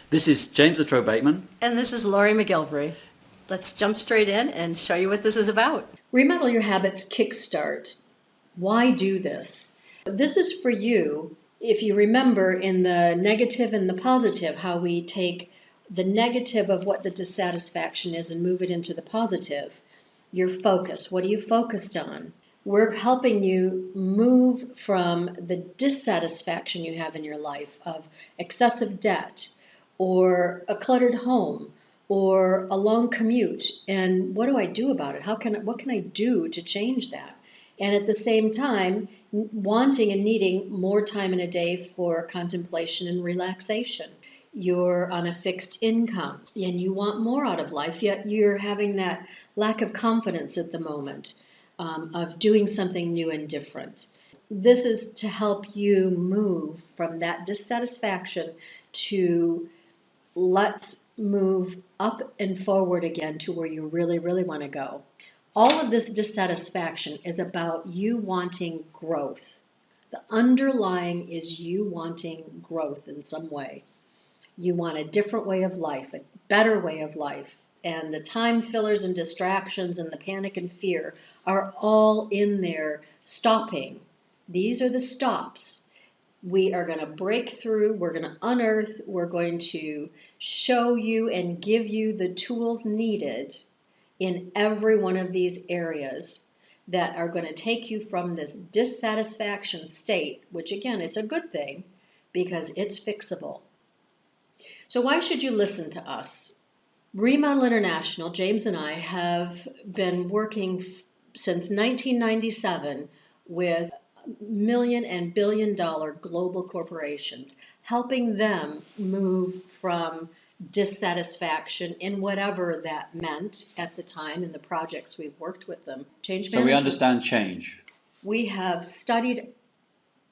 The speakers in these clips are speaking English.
This is James LaTrobe-Bateman. And this is Lorrie MacGilvray. Let's jump straight in and show you what this is about. Remodel Your Habits Kickstart. Why do this? This is for you, if you remember in the negative and the positive, how we take the negative of what the dissatisfaction is and move it into the positive. Your focus. What are you focused on? We're helping you move from the dissatisfaction you have in your life of excessive debt or a cluttered home or a long commute. And what do I do about it? What can I do to change that? And at the same time, wanting and needing more time in a day for contemplation and relaxation. You're on a fixed income and you want more out of life, yet you're having that lack of confidence at the moment of doing something new and different. This is to help you move from that dissatisfaction to let's move up and forward again to where you really, really want to go. All of this dissatisfaction is about you wanting growth. The underlying is you wanting growth in some way. You want a different way of life, a better way of life. And the time fillers and distractions and the panic and fear are all in there stopping. These are the stops. We are going to break through, we're going to unearth, we're going to show you and give you the tools needed in every one of these areas that are going to take you from this dissatisfaction state, which again, it's a good thing because it's fixable. So why should you listen to us? Remodel International, James and I, have been working since 1997 with million and billion dollar global corporations, helping them move from dissatisfaction in whatever that meant at the time in the projects we've worked with them. Change management. So we understand change. We have studied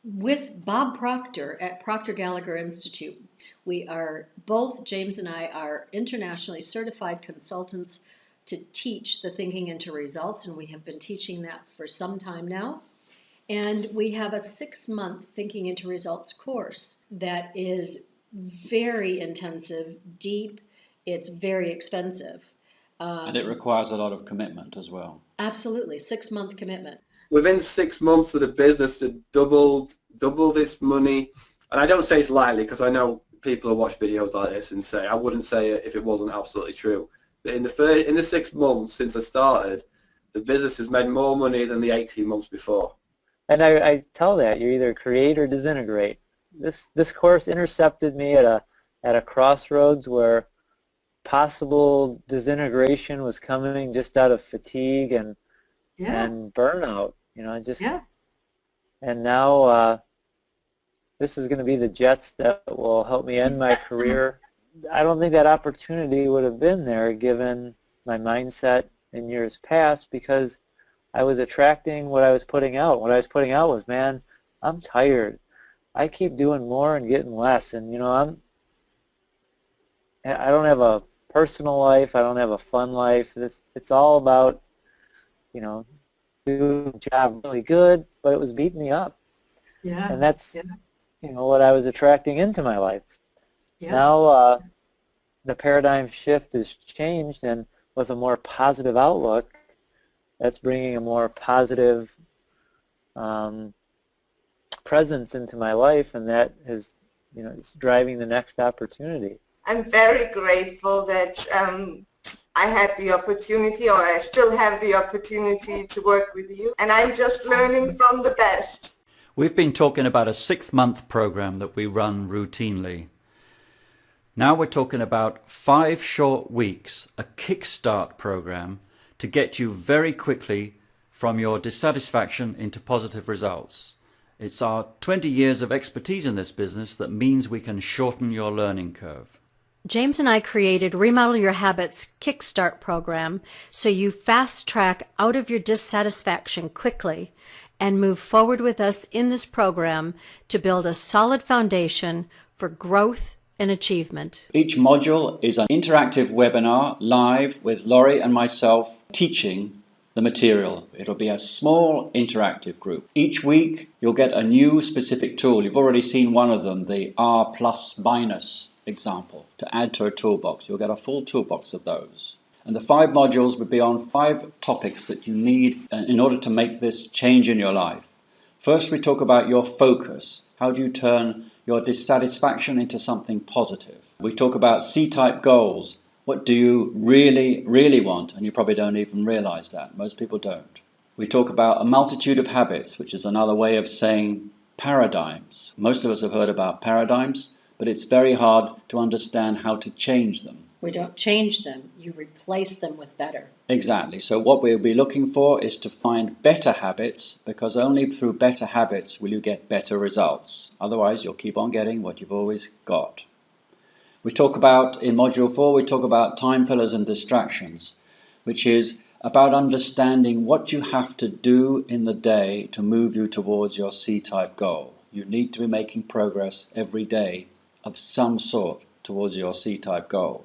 with Bob Proctor at Proctor Gallagher Institute. We are both, James and I, are internationally certified consultants to teach the thinking into results, and we have been teaching that for some time now. And we have a 6-month thinking into results course that is very intensive, deep, it's very expensive. And it requires a lot of commitment as well. Absolutely, 6-month commitment. Within 6 months of the business had doubled its money. And I don't say it's lightly because I know people who watch videos like this and say, I wouldn't say it if it wasn't absolutely true. But in the 6 months since I started, the business has made more money than the 18 months before. And I tell that you either create or disintegrate. This course intercepted me at a crossroads where possible disintegration was coming just out of fatigue and burnout. And now this is going to be the jets that will help me end my career. I don't think that opportunity would have been there given my mindset in years past because I was attracting what I was putting out. What I was putting out was, man, I'm tired. I keep doing more and getting less. And, I don't have a personal life. I don't have a fun life. It's all about, doing the job really good, but it was beating me up. Yeah. And that's, what I was attracting into my life. Yeah. Now the paradigm shift has changed, and with a more positive outlook, that's bringing a more positive presence into my life, and that is, it's driving the next opportunity. I'm very grateful that I had the opportunity, or I still have the opportunity to work with you, and I'm just learning from the best. We've been talking about a 6-month program that we run routinely. Now we're talking about 5 short weeks, a Kickstart program to get you very quickly from your dissatisfaction into positive results. It's our 20 years of expertise in this business that means we can shorten your learning curve. James and I created Remodel Your Habits Kickstart program so you fast track out of your dissatisfaction quickly and move forward with us in this program to build a solid foundation for growth and achievement. Each module is an interactive webinar live with Lorrie and myself teaching the material. It'll be a small interactive group. Each week you'll get a new specific tool. You've already seen one of them, the R plus minus example to add to a toolbox. You'll get a full toolbox of those. And the 5 modules would be on 5 topics that you need in order to make this change in your life. First, we talk about your focus. How do you turn your dissatisfaction into something positive? We talk about C-type goals. What do you really, really want? And you probably don't even realize that. Most people don't. We talk about a multitude of habits, which is another way of saying paradigms. Most of us have heard about paradigms, but it's very hard to understand how to change them. We don't change them, you replace them with better. Exactly. So what we'll be looking for is to find better habits, because only through better habits will you get better results. Otherwise, you'll keep on getting what you've always got. We talk about, in Module 4, we talk about time fillers and distractions, which is about understanding what you have to do in the day to move you towards your C-type goal. You need to be making progress every day of some sort towards your C-type goal.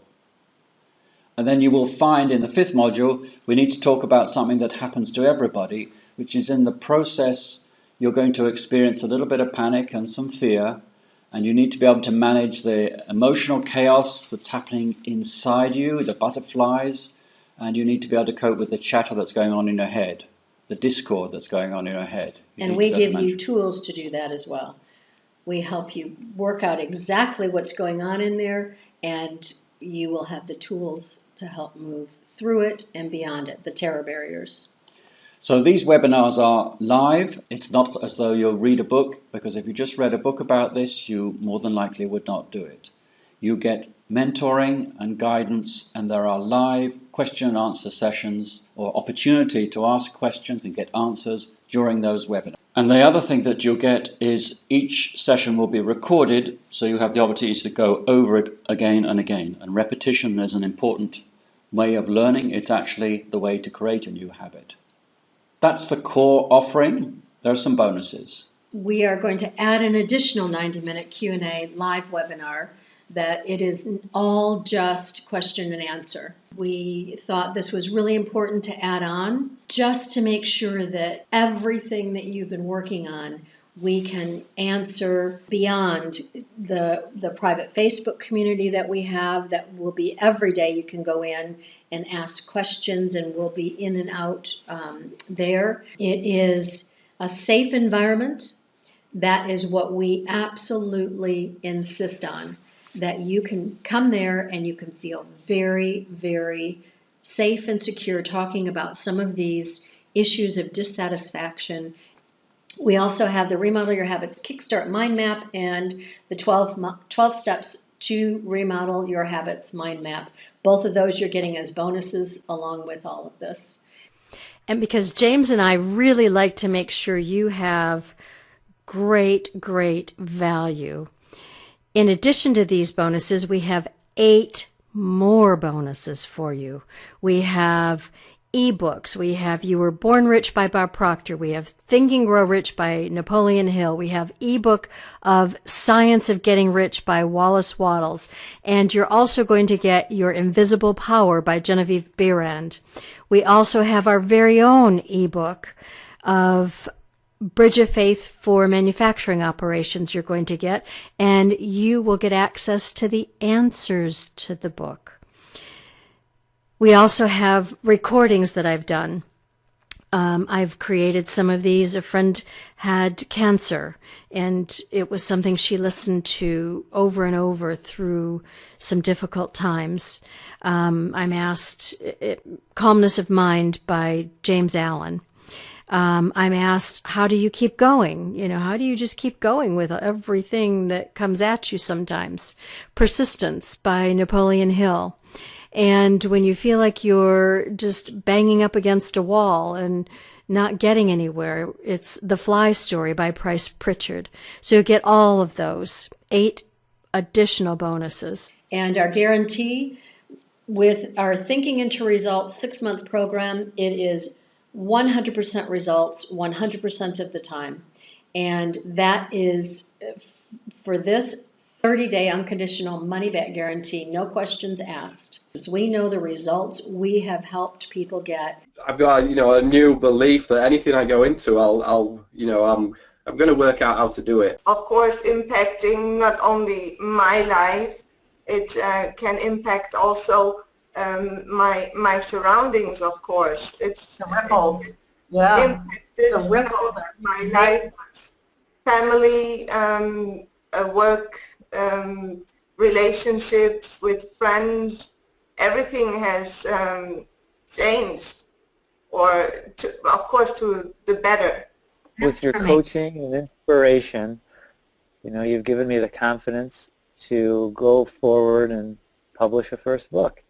And then you will find in the 5th module, we need to talk about something that happens to everybody, which is in the process you're going to experience a little bit of panic and some fear, and you need to be able to manage the emotional chaos that's happening inside you, the butterflies, and you need to be able to cope with the chatter that's going on in your head, the discord that's going on in your head. And we give you tools to do that as well. We help you work out exactly what's going on in there, and you will have the tools to help move through it and beyond it, the terror barriers. So these webinars are live. It's not as though you'll read a book, because if you just read a book about this, you more than likely would not do it. You get mentoring and guidance, and there are live question and answer sessions or opportunity to ask questions and get answers during those webinars. And the other thing that you'll get is each session will be recorded, so you have the opportunity to go over it again and again. And repetition is an important way of learning. It's actually the way to create a new habit. That's the core offering. There are some bonuses. We are going to add an additional 90-minute Q&A live webinar that it is all just question and answer. We thought this was really important to add on just to make sure that everything that you've been working on we can answer beyond the private Facebook community that we have that will be every day. You can go in and ask questions, and we'll be in and out there. It is a safe environment. That is what we absolutely insist on, that you can come there and you can feel very, very safe and secure talking about some of these issues of dissatisfaction. We also have the Remodel Your Habits Kickstart Mind Map and the 12 steps to remodel your habits mind map. Both of those you're getting as bonuses along with all of this. And because James and I really like to make sure you have great value, in addition to these bonuses, we have 8 more bonuses for you. We have ebooks. We have You Were Born Rich by Bob Proctor. We have Think and Grow Rich by Napoleon Hill. We have ebook of Science of Getting Rich by Wallace Wattles. And you're also going to get Your Invisible Power by Genevieve Behrend. We also have our very own ebook of Bridge of Faith for manufacturing operations you're going to get, and you will get access to the answers to the book. We also have recordings that I've done. I've created some of these. A friend had cancer, and it was something she listened to over and over through some difficult times. I'm asked Calmness of Mind by James Allen. I'm asked, how do you keep going? You know, how do you just keep going with everything that comes at you sometimes? Persistence by Napoleon Hill. And when you feel like you're just banging up against a wall and not getting anywhere, it's The Fly Story by Price Pritchard. So you get all of those, 8 additional bonuses. And our guarantee with our Thinking into Results 6-month program, it is 100% results 100% of the time. And that is for this 30-day unconditional money-back guarantee, no questions asked. As we know the results we have helped people get. I've got, a new belief that anything I go into, I'm going to work out how to do it. Of course, impacting not only my life, It can impact also my surroundings, of course. It's The ripples. Yeah. impacted The ripples are my life, family, work, relationships with friends. Everything has changed, or of course to the better. With your coaching and inspiration, you know, you've given me the confidence to go forward and publish a first book.